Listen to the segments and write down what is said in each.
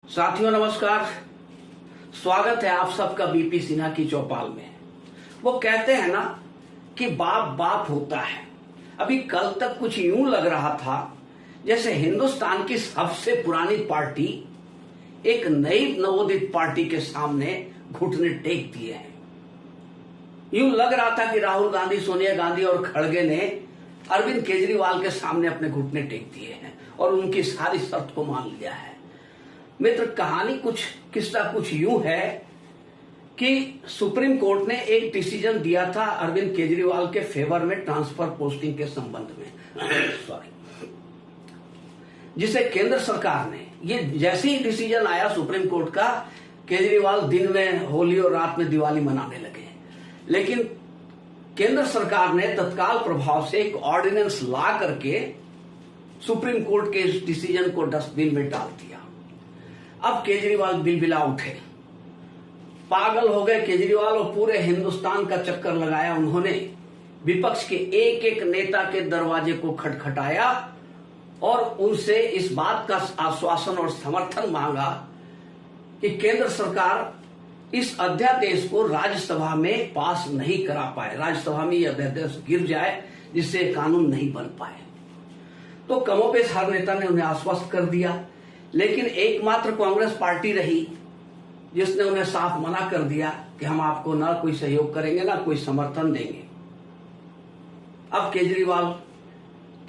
साथियों नमस्कार। स्वागत है आप सबका बीपी सिन्हा की चौपाल में। वो कहते हैं ना कि बाप बाप होता है। अभी कल तक कुछ यूं लग रहा था जैसे हिंदुस्तान की सबसे पुरानी पार्टी एक नई नवोदित पार्टी के सामने घुटने टेक दिए हैं। यूं लग रहा था कि राहुल गांधी, सोनिया गांधी और खड़गे ने अरविंद केजरीवाल के सामने अपने घुटने टेक दिए हैं और उनकी सारी शर्त को मान लिया है। मित्र, कहानी किस्सा कुछ यूं है कि सुप्रीम कोर्ट ने एक डिसीजन दिया था अरविंद केजरीवाल के फेवर में ट्रांसफर पोस्टिंग के संबंध में जिसे केंद्र सरकार ने, ये जैसे ही डिसीजन आया सुप्रीम कोर्ट का, केजरीवाल दिन में होली और रात में दिवाली मनाने लगे। लेकिन केंद्र सरकार ने तत्काल प्रभाव से एक ऑर्डिनेंस ला करके सुप्रीम कोर्ट के इस डिसीजन को डस्टबिन में डाल दिया। अब केजरीवाल बिलबिला उठे, पागल हो गए केजरीवाल और पूरे हिंदुस्तान का चक्कर लगाया। उन्होंने विपक्ष के एक एक नेता के दरवाजे को खटखटाया और उनसे इस बात का आश्वासन और समर्थन मांगा कि केंद्र सरकार इस अध्यादेश को राज्यसभा में पास नहीं करा पाए, राज्यसभा में यह अध्यादेश गिर जाए जिससे कानून नहीं बन पाए। तो कमोबेश हर नेता ने उन्हें आश्वस्त कर दिया, लेकिन एकमात्र कांग्रेस पार्टी रही जिसने उन्हें साफ मना कर दिया कि हम आपको ना कोई सहयोग करेंगे ना कोई समर्थन देंगे। अब केजरीवाल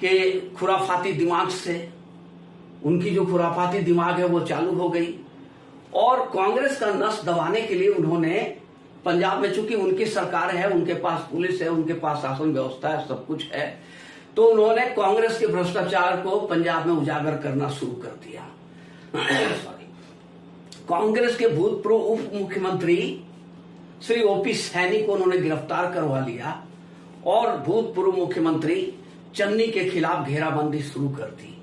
के खुराफाती दिमाग से, उनकी जो खुराफाती दिमाग है वो चालू हो गई और कांग्रेस का नस दबाने के लिए उन्होंने पंजाब में, चूंकि उनकी सरकार है, उनके पास पुलिस है, उनके पास शासन व्यवस्था है, सब कुछ है, तो उन्होंने कांग्रेस के भ्रष्टाचार को पंजाब में उजागर करना शुरू कर दिया। कांग्रेस के भूतपूर्व उप मुख्यमंत्री श्री ओपी सैनी को उन्होंने गिरफ्तार करवा लिया और भूतपूर्व मुख्यमंत्री चन्नी के खिलाफ घेराबंदी शुरू कर दी।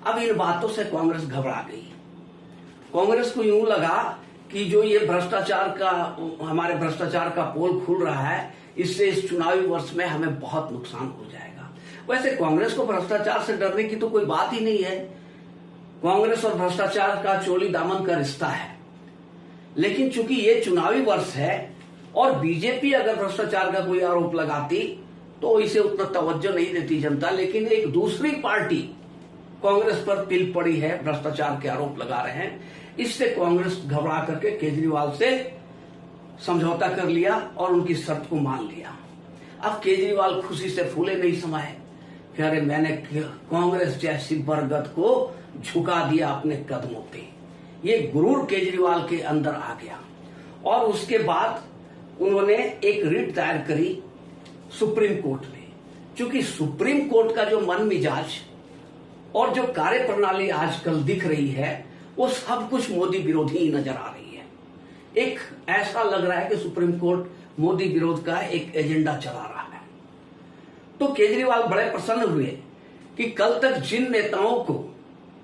अब इन बातों से कांग्रेस घबरा गई। कांग्रेस को यूं लगा कि जो ये हमारे भ्रष्टाचार का पोल खुल रहा है, इससे इस चुनावी वर्ष में हमें बहुत नुकसान हो जाएगा। वैसे कांग्रेस को भ्रष्टाचार से डरने की तो कोई बात ही नहीं है। कांग्रेस और भ्रष्टाचार का चोली दामन का रिश्ता है, लेकिन चूंकि ये चुनावी वर्ष है और बीजेपी अगर भ्रष्टाचार का कोई आरोप लगाती तो इसे उतना तवज्जो नहीं देती जनता, लेकिन एक दूसरी पार्टी कांग्रेस पर तिल पड़ी है, भ्रष्टाचार के आरोप लगा रहे हैं, इससे कांग्रेस घबरा करके केजरीवाल से समझौता कर लिया और उनकी शर्त को मान लिया। अब केजरीवाल खुशी से फूले नहीं समाये कि अरे मैंने कांग्रेस जैसी बरगद को झुका दिया अपने कदमों पे। ये गुरूर केजरीवाल के अंदर आ गया और उसके बाद उन्होंने एक रिट दायर करी सुप्रीम कोर्ट में। क्योंकि सुप्रीम कोर्ट का जो मन मिजाज और जो कार्य प्रणाली आजकल दिख रही है वो सब कुछ मोदी विरोधी ही नजर आ रही है। एक ऐसा लग रहा है कि सुप्रीम कोर्ट मोदी विरोध का एक एजेंडा चला रहा है। तो केजरीवाल बड़े प्रसन्न हुए कि कल तक जिन नेताओं को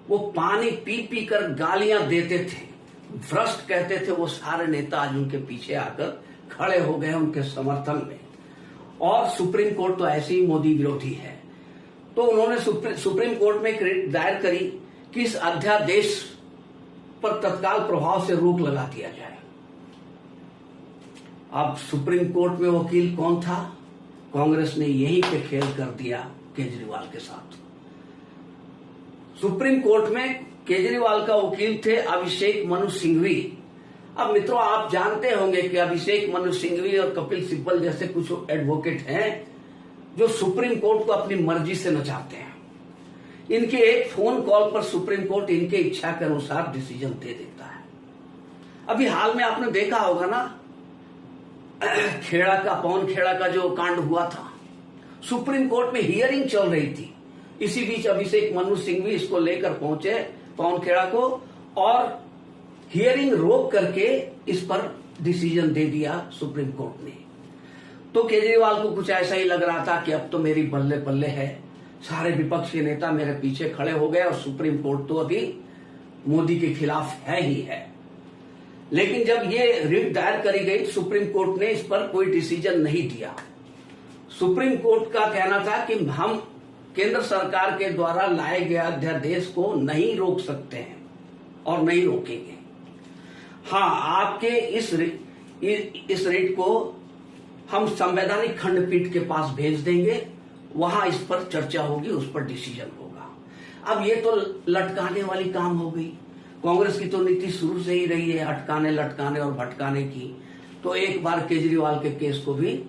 वो पानी पी पी कर गालियां देते थे, भ्रष्ट कहते थे, वो सारे नेता आज उनके पीछे आकर खड़े हो गए उनके समर्थन में। और सुप्रीम कोर्ट तो ऐसे ही मोदी विरोधी है, तो उन्होंने सुप्रीम कोर्ट में एक रिट दायर करी कि इस अध्यादेश पर तत्काल प्रभाव से रोक लगा दिया जाए। अब सुप्रीम कोर्ट में वकील कौन था? कांग्रेस ने यही पे खेल कर दिया केजरीवाल के साथ। सुप्रीम कोर्ट में केजरीवाल का वकील थे अभिषेक मनु सिंघवी। अब मित्रों, आप जानते होंगे कि अभिषेक मनु सिंघवी और कपिल सिब्बल जैसे कुछ एडवोकेट हैं जो सुप्रीम कोर्ट को अपनी मर्जी से नचाते हैं। इनके एक फोन कॉल पर सुप्रीम कोर्ट इनके इच्छा के अनुसार डिसीजन दे देता है। अभी हाल में आपने देखा होगा ना, पवन खेड़ा का जो कांड हुआ था, सुप्रीम कोर्ट में हियरिंग चल रही थी। इसी बीच अभिषेक मनु सिंघवी इसको लेकर पहुंचे पवन खेड़ा को और हियरिंग रोक करके इस पर डिसीजन दे दिया सुप्रीम कोर्ट ने। तो केजरीवाल को कुछ ऐसा ही लग रहा था कि अब तो मेरी बल्ले बल्ले है, सारे विपक्ष के नेता मेरे पीछे खड़े हो गए और सुप्रीम कोर्ट तो अभी मोदी के खिलाफ है ही है। लेकिन जब ये रिट दायर करी गई, सुप्रीम कोर्ट ने इस पर कोई डिसीजन नहीं दिया। सुप्रीम कोर्ट का कहना था कि हम केंद्र सरकार के द्वारा लाए गए अध्यादेश को नहीं रोक सकते हैं। और नहीं रोकेंगे। हाँ, आपके इस रेट को हम संवैधानिक खंडपीठ के पास भेज देंगे, वहां इस पर चर्चा होगी, उस पर डिसीजन होगा। अब ये तो लटकाने वाली काम हो गई। कांग्रेस की तो नीति शुरू से ही रही है अटकाने, लटकाने और भटकाने की। तो एक बार केजरीवाल के केस को भी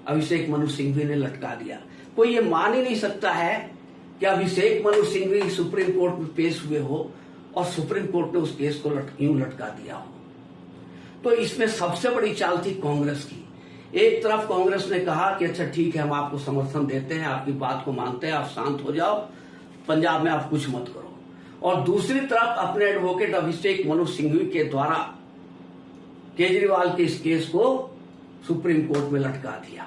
अभिषेक मनु सिंघवी ने लटका दिया। कोई ये मान ही नहीं सकता है कि अभिषेक मनु सिंघवी सुप्रीम कोर्ट में पेश हुए हो और सुप्रीम कोर्ट ने उस केस को यूं लटका दिया हो। तो इसमें सबसे बड़ी चाल थी कांग्रेस की। एक तरफ कांग्रेस ने कहा कि अच्छा ठीक है, हम आपको समर्थन देते हैं, आपकी बात को मानते हैं, आप शांत हो जाओ, पंजाब में आप कुछ मत करो। और दूसरी तरफ अपने एडवोकेट अभिषेक मनु सिंघवी के द्वारा केजरीवाल के इस केस को सुप्रीम कोर्ट में लटका दिया।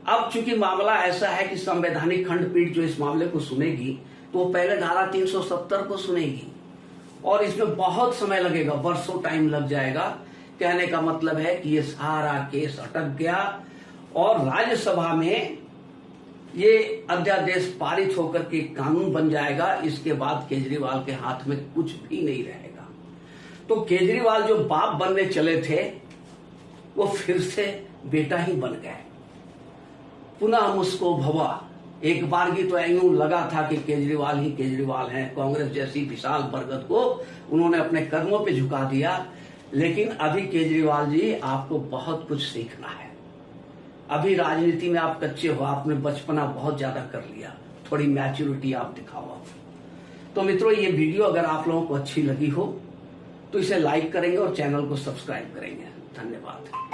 अब चूंकि मामला ऐसा है कि संवैधानिक खंडपीठ जो इस मामले को सुनेगी तो वो पहले धारा 370 को सुनेगी और इसमें बहुत समय लगेगा, वर्षों टाइम लग जाएगा। कहने का मतलब है कि ये सारा केस अटक गया और राज्यसभा में ये अध्यादेश पारित होकर के कानून बन जाएगा। इसके बाद केजरीवाल के हाथ में कुछ भी नहीं रहेगा। तो केजरीवाल जो बाप बनने चले थे वो फिर से बेटा ही बन गए। पुनः मुझको भवा। एक बार की तो यूं लगा था कि केजरीवाल ही केजरीवाल हैं। कांग्रेस जैसी विशाल बरगद को उन्होंने अपने कदमों पे झुका दिया। लेकिन अभी केजरीवाल जी, आपको बहुत कुछ सीखना है। अभी राजनीति में आप कच्चे हो, आपने बचपना बहुत ज्यादा कर लिया, थोड़ी मैच्योरिटी आप दिखाओ। तो मित्रों, ये वीडियो अगर आप लोगों को अच्छी लगी हो तो इसे लाइक करेंगे और चैनल को सब्सक्राइब करेंगे। धन्यवाद।